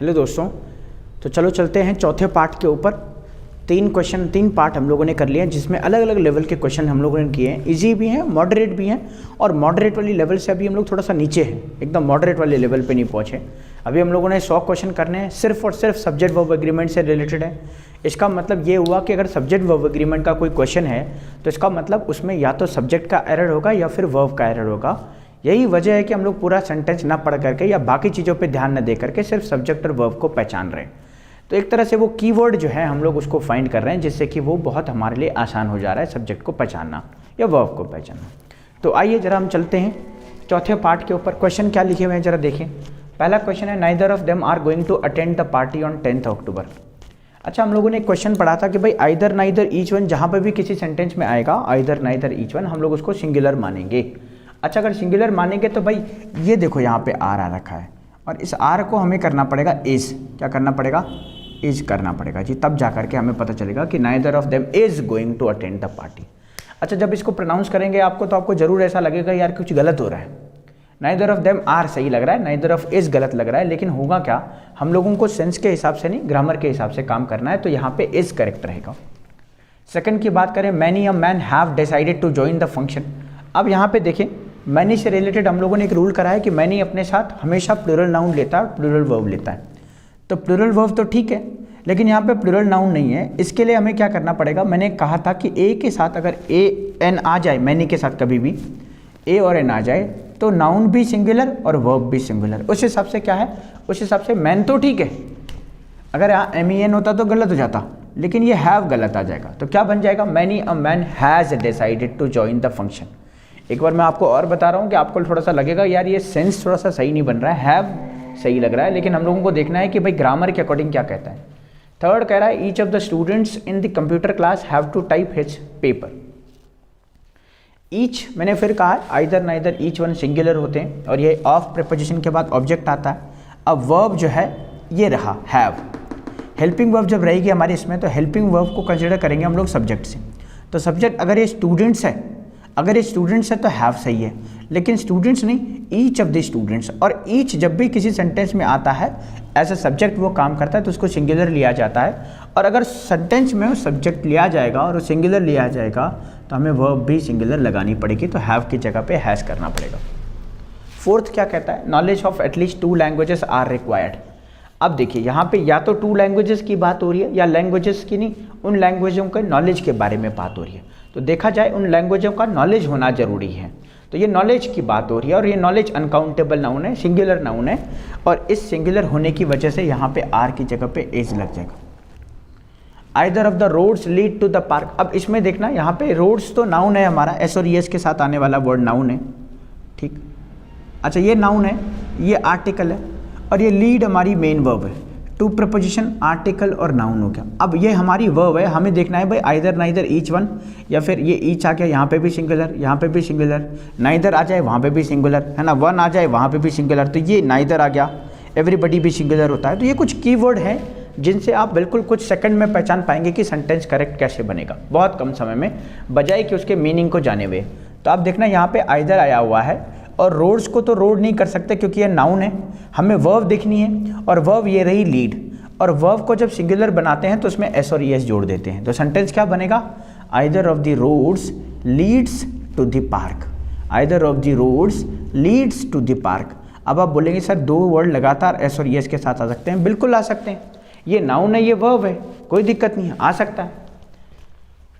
Hello दोस्तों, तो चलो चलते हैं चौथे पार्ट के ऊपर। 3 पार्ट हम लोगों ने कर लिए हैं, जिसमें अलग अलग लेवल के क्वेश्चन हम लोगों ने किए हैं। इजी भी हैं, मॉडरेट भी हैं, और मॉडरेट वाली लेवल से अभी हम लोग थोड़ा सा नीचे हैं, एकदम मॉडरेट वाले लेवल पे नहीं पहुँचे। अभी हम लोगों ने 100 क्वेश्चन करने हैं, सिर्फ और सिर्फ सब्जेक्ट वर्ब एग्रीमेंट से रिलेटेड है। इसका मतलब ये हुआ कि अगर सब्जेक्ट वर्ब एग्रीमेंट का कोई क्वेश्चन है तो इसका मतलब उसमें या तो सब्जेक्ट का एरर होगा या फिर वर्ब का एरर होगा। यही वजह है कि हम लोग पूरा सेंटेंस ना पढ़ करके या बाकी चीज़ों पे ध्यान न दे करके सिर्फ सब्जेक्ट और वर्ब को पहचान रहे हैं। तो एक तरह से वो कीवर्ड जो है हम लोग उसको फाइंड कर रहे हैं, जिससे कि वो बहुत हमारे लिए आसान हो जा रहा है सब्जेक्ट को पहचानना या वर्ब को पहचानना। तो आइए जरा हम चलते हैं चौथे पार्ट के ऊपर। क्वेश्चन क्या लिखे हुए हैं जरा देखें। पहला क्वेश्चन है, neither of them are going to attend the party on 10th October. अच्छा, हम लोगों ने एक क्वेश्चन पढ़ा था कि भाई आइदर नाइदर ईच वन, जहाँ पर भी किसी सेंटेंस में आएगा आइदर नाइदर ईच वन, हम लोग उसको सिंगुलर मानेंगे। अच्छा, अगर सिंगुलर मानेंगे तो भाई ये देखो यहाँ पे आर आ रखा है, और इस आर को हमें करना पड़ेगा इज। क्या करना पड़ेगा? इज करना पड़ेगा जी, तब जा करके हमें पता चलेगा कि neither of them is going to attend the party. अच्छा, जब इसको प्रोनाउंस करेंगे आपको तो आपको जरूर ऐसा लगेगा यार कुछ गलत हो रहा है। नाइदर ऑफ देम आर सही लग रहा है, नाइदर ऑफ इज गलत लग रहा है, लेकिन होगा क्या, हम लोगों को सेंस के हिसाब से नहीं ग्रामर के हिसाब से काम करना है, तो यहाँ पे इज करेक्ट रहेगा। सेकंड की बात करें, many a man have decided to join the function. अब यहाँ पे देखें, मैनी से रिलेटेड हम लोगों ने एक रूल करा है कि मैनी अपने साथ हमेशा प्लूरल नाउन लेता है, प्लूरल वर्ब लेता है। तो प्लूरल वर्ब तो ठीक है, लेकिन यहाँ पे प्लूरल नाउन नहीं है। इसके लिए हमें क्या करना पड़ेगा, मैंने कहा था कि ए के साथ अगर ए एन आ जाए, मैनी के साथ कभी भी ए और एन आ जाए तो नाउन भी सिंगुलर और वर्ब भी सिंगुलर। उस हिसाब से क्या है, उस हिसाब से मैन तो ठीक है, अगर यहाँ एम ई एन होता तो गलत हो जाता, लेकिन ये हैव गलत आ जाएगा। तो क्या बन जाएगा, many a man has decided to join the function. एक बार मैं आपको और बता रहा हूँ कि आपको थोड़ा सा लगेगा यार ये सेंस थोड़ा सा सही नहीं बन रहा है, हैव सही लग रहा है, लेकिन हम लोगों को देखना है कि भाई ग्रामर के अकॉर्डिंग क्या कहता है। थर्ड कह रहा है, each of the students in the computer class have to type his paper. Each मैंने फिर कहा है, either neither each one singular होते हैं, और ये ऑफ प्रीपोजिशन के बाद ऑब्जेक्ट आता है। अब वर्ब जो है ये रहा हैव। हेल्पिंग वर्ब जब रहेगी हमारे इसमें, तो हेल्पिंग वर्ब को कंसिडर करेंगे हम लोग सब्जेक्ट से। तो सब्जेक्ट अगर ये स्टूडेंट्स है, अगर ये स्टूडेंट्स है तो हैव सही है, लेकिन स्टूडेंट्स नहीं, ईच ऑफ द स्टूडेंट्स। और ईच जब भी किसी सेंटेंस में आता है एज अ सब्जेक्ट वो काम करता है, तो उसको सिंगुलर लिया जाता है। और अगर सेंटेंस में वो सब्जेक्ट लिया जाएगा और वो सिंगुलर लिया जाएगा तो हमें वर्ब भी सिंगुलर लगानी पड़ेगी, तो हैव की जगह पे हैज़ करना पड़ेगा। फोर्थ क्या कहता है, knowledge of at least 2 languages are required. अब देखिए यहाँ पे या तो 2 लैंग्वेजेस की बात हो रही है, या लैंग्वेजेस की नहीं, उन लैंग्वेजों के नॉलेज के बारे में बात हो रही है। तो देखा जाए उन लैंग्वेजों का नॉलेज होना जरूरी है, तो ये नॉलेज की बात हो रही है, और ये नॉलेज अनकाउंटेबल नाउन है, सिंगुलर नाउन है, और इस सिंगुलर होने की वजह से यहाँ पे आर की जगह पे एज लग जाएगा। Either of the roads lead to the park. अब इसमें देखना, यहाँ पे रोड्स तो नाउन है हमारा, एस और एस के साथ आने वाला वर्ड नाउन है, ठीक। अच्छा, ये नाउन है, ये आर्टिकल है, और ये लीड हमारी मेन वर्ब है। 2 प्रपोजिशन, आर्टिकल और नाउन हो गया। अब ये हमारी वर्ब है, हमें देखना है भाई आइदर नाइदर ईच वन, या फिर ये ईच आ गया यहाँ पे भी सिंगुलर, यहाँ पे भी सिंगुलर, नाइदर आ जाए वहाँ पे भी सिंगुलर है ना, वन आ जाए वहाँ पे भी सिंगुलर, तो ये नाइदर आ गया, एवरीबडी भी सिंगुलर होता है। तो ये कुछ कीवर्ड हैं जिनसे आप बिल्कुल कुछ सेकंड में पहचान पाएंगे कि सेंटेंस करेक्ट कैसे बनेगा, बहुत कम समय में, बजाय कि उसके मीनिंग को जाने हुए। तो आप देखना यहाँ पे आइदर आया हुआ है, और रोड्स को तो रोड नहीं कर सकते क्योंकि ये नाउन है, हमें वर्ब देखनी है, और वर्ब ये रही लीड। और वर्ब को जब सिंगुलर बनाते हैं तो उसमें एस और एस जोड़ देते हैं, तो सेंटेंस क्या बनेगा, either of the roads leads to the park. Either of the roads leads to the park. अब आप बोलेंगे सर 2 वर्ड लगातार एस और एस के साथ आ सकते हैं, बिल्कुल आ सकते हैं, ये नाउन है, ये वर्ब है, कोई दिक्कत नहीं है, आ सकता है।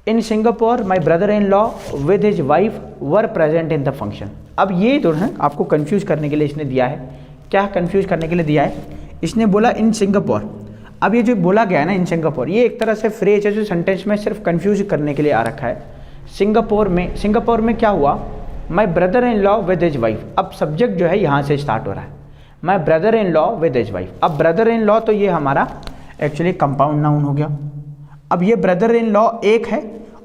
In Singapore my brother in law with his wife were present in the function. अब ये जो है आपको कंफ्यूज करने के लिए इसने दिया है, क्या कंफ्यूज करने के लिए दिया है, इसने बोला इन सिंगापुर। अब ये जो बोला गया है ना इन सिंगापुर, ये एक तरह से फ्रेज है जो सेंटेंस में सिर्फ कंफ्यूज करने के लिए आ रखा है। सिंगापुर में क्या हुआ, my brother in law with his wife. अब सब्जेक्ट जो है यहाँ से स्टार्ट हो रहा है, my brother in law with his wife. अब ब्रदर इन लॉ तो ये हमारा एक्चुअली कंपाउंड नाउन हो गया। अब ये ब्रदर इन लॉ एक है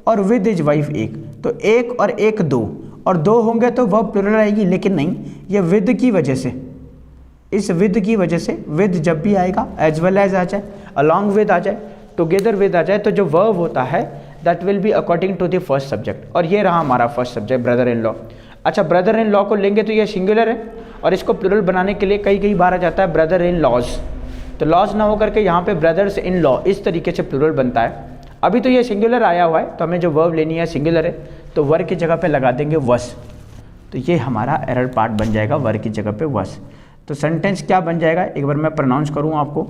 और विद हिज वाइफ एक, तो एक और एक 2, और 2 होंगे तो वर्ब प्लूरल आएगी, लेकिन नहीं, ये विद की वजह से, इस विद की वजह से, विद जब भी आएगा एज वेल एज आ जाए, अलॉन्ग विद आ जाए, टुगेदर विद आ जाए, तो जो वर्ब होता है that will be according to the first subject, और ये रहा हमारा first subject brother in law. अच्छा, ब्रदर इन लॉ को लेंगे तो ये सिंगुलर है, और इसको प्लूरल बनाने के लिए कई बार आ जाता है ब्रदर इन लॉज, तो लॉज ना हो करके यहाँ पे ब्रदर्स इन लॉ इस तरीके से प्लूरल बनता है। अभी तो ये सिंगुलर आया हुआ है, तो हमें जो वर्ब लेनी है सिंगुलर है, तो वर की जगह पे लगा देंगे वस, तो ये हमारा एरर पार्ट बन जाएगा, वर की जगह पे वस। तो सेंटेंस क्या बन जाएगा, एक बार मैं प्रोनाउंस करूँ आपको,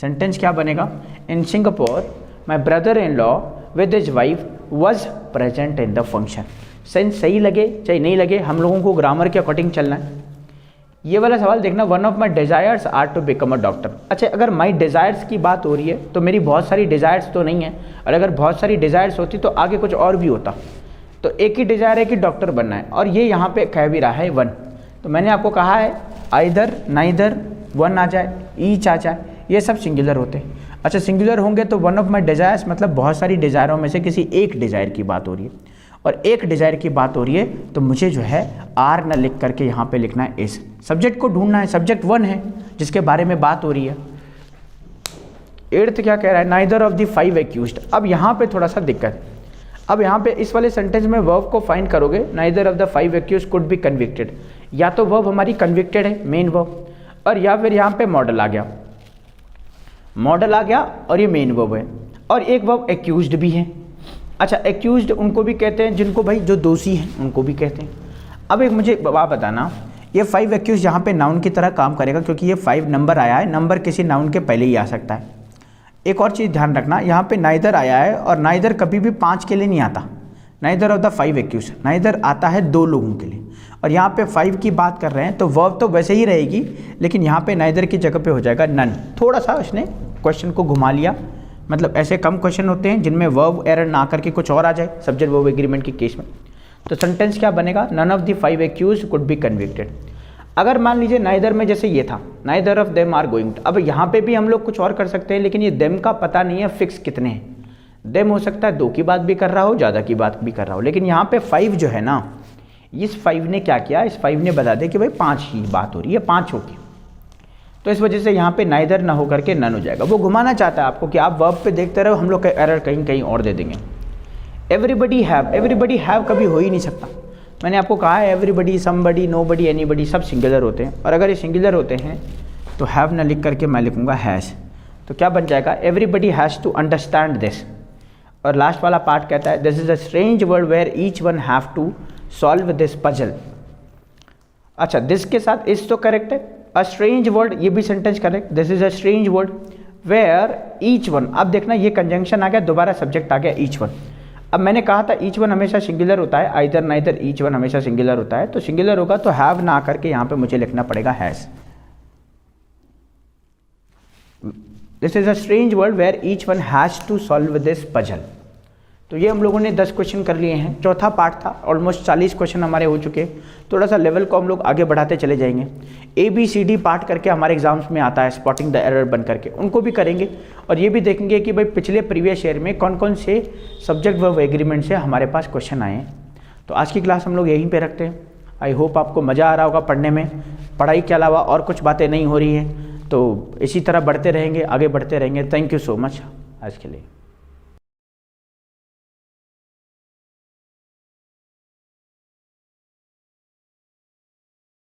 सेंटेंस क्या बनेगा, in Singapore my brother in law with his wife was present in the function. Sense सही लगे चाहे नहीं लगे, हम लोगों को ग्रामर के अकॉर्डिंग चलना है। ये वाला सवाल देखना, one of my desires are to become a doctor. अच्छा, अगर माई डिज़ायर्स की बात हो रही है तो मेरी बहुत सारी डिज़ायर्स तो नहीं है, और अगर बहुत सारी डिज़ायर्स होती तो आगे कुछ और भी होता। तो एक ही डिज़ायर है कि डॉक्टर बनना है, और ये यहाँ पे कह भी रहा है वन। तो मैंने आपको कहा है आइदर, नाइदर, वन आ जाए, ईच आ जाए, ये सब सिंगुलर होते हैं। अच्छा, सिंगुलर होंगे तो वन ऑफ माई डिज़ायर्स मतलब बहुत सारी डिज़ायरों में से किसी एक डिज़ायर की बात हो रही है, और एक डिज़ायर की बात हो रही है तो मुझे जो है आर न लिख करके यहाँ पे लिखना है इस। सब्जेक्ट को ढूंढना है, सब्जेक्ट वन है जिसके बारे में बात हो रही है। 8th क्या कह रहा है, नाइदर ऑफ द 5 एक्यूज्ड। अब यहाँ पे थोड़ा सा दिक्कत है। अब यहाँ पे इस वाले सेंटेंस में वर्ब को फाइंड करोगे, neither of the 5 accused could be convicted. या तो वर्ब हमारी कन्विक्टेड है, मेन वर्ब, और या फिर यहाँ पे मॉडल आ गया, मॉडल आ गया और ये मेन वर्ब है, और एक वर्ब एक्यूज्ड भी है। अच्छा, एक्यूज्ड उनको भी कहते हैं जिनको भाई जो दोषी हैं उनको भी कहते हैं। अब एक मुझे बात बताना, ये 5 एक्यूज यहाँ पे नाउन की तरह काम करेगा क्योंकि ये 5 नंबर आया है, नंबर किसी नाउन के पहले ही आ सकता है। एक और चीज़ ध्यान रखना, यहाँ पे नाइदर आया है और नाइदर कभी भी 5 के लिए नहीं आता, neither of the 5 accused, neither आता है 2 लोगों के लिए, और यहाँ पे 5 की बात कर रहे हैं तो वर्ब तो वैसे ही रहेगी, लेकिन यहाँ पे नाइदर की जगह पे हो जाएगा नन। थोड़ा सा उसने क्वेश्चन को घुमा लिया, मतलब ऐसे कम क्वेश्चन होते हैं जिनमें वर्ब एरर ना करके कुछ और आ जाए सब्जेक्ट वर्ब एग्रीमेंट के केस में। तो सेंटेंस क्या बनेगा, none of the 5 accused could be convicted. अगर मान लीजिए नाइदर में जैसे ये था, neither of them are going, अब यहाँ पे भी हम लोग कुछ और कर सकते हैं, लेकिन ये देम का पता नहीं है फिक्स कितने हैं। देम हो सकता है 2 की बात भी कर रहा हो, ज़्यादा की बात भी कर रहा हो, लेकिन यहाँ पे 5 जो है ना, इस 5 ने क्या किया, इस 5 ने बता दिया कि भाई 5 की बात हो रही है, 5 होगी। तो इस वजह से यहाँ पे नाइदर ना होकर के नन हो जाएगा। वो घुमाना चाहता है आपको कि आप वर्ब पे देखते रहो, हम लोग का एरर कहीं कहीं और दे देंगे। एवरीबडी हैव कभी हो ही नहीं सकता। मैंने आपको कहा है एवरीबडी, समबडी, नोबडी, एनीबडी सब सिंगुलर होते हैं, और अगर ये सिंगुलर होते हैं तो हैव ना लिख करके मैं लिखूँगा हैज़। तो क्या बन जाएगा, everybody has to understand this. और लास्ट वाला पार्ट कहता है this is a strange word where each one have to solve this puzzle. अच्छा, दिस के साथ इस तो करेक्ट है, अ स्ट्रेंज वर्ड, ये भी sentence correct, this is a strange word where each one. अब देखना ये कंजंक्शन आ गया, दोबारा सब्जेक्ट आ गया ईच वन। अब मैंने कहा था ईच वन हमेशा सिंगुलर होता है, आइदर नाइदर, ईच वन हमेशा सिंगुलर होता है, तो सिंगुलर होगा तो हैव ना करके यहाँ पे मुझे लिखना पड़ेगा has. This is a strange word where each one has to solve this puzzle. तो ये हम लोगों ने 10 क्वेश्चन कर लिए हैं, चौथा पार्ट था, ऑलमोस्ट 40 क्वेश्चन हमारे हो चुके हैं। थोड़ा सा लेवल को हम लोग आगे बढ़ाते चले जाएंगे। ABCD पार्ट करके हमारे एग्जाम्स में आता है, स्पॉटिंग द एरर बन करके, उनको भी करेंगे, और ये भी देखेंगे कि भाई पिछले प्रीवियस ईयर में कौन कौन से सब्जेक्ट वर्ब एग्रीमेंट से हमारे पास क्वेश्चन आए हैं। तो आज की क्लास हम लोग यहीं पर रखते हैं। आई होप आपको मज़ा आ रहा होगा पढ़ने में, पढ़ाई के अलावा और कुछ बातें नहीं हो रही हैं, तो इसी तरह बढ़ते रहेंगे, आगे बढ़ते रहेंगे। थैंक यू सो मच आज के लिए।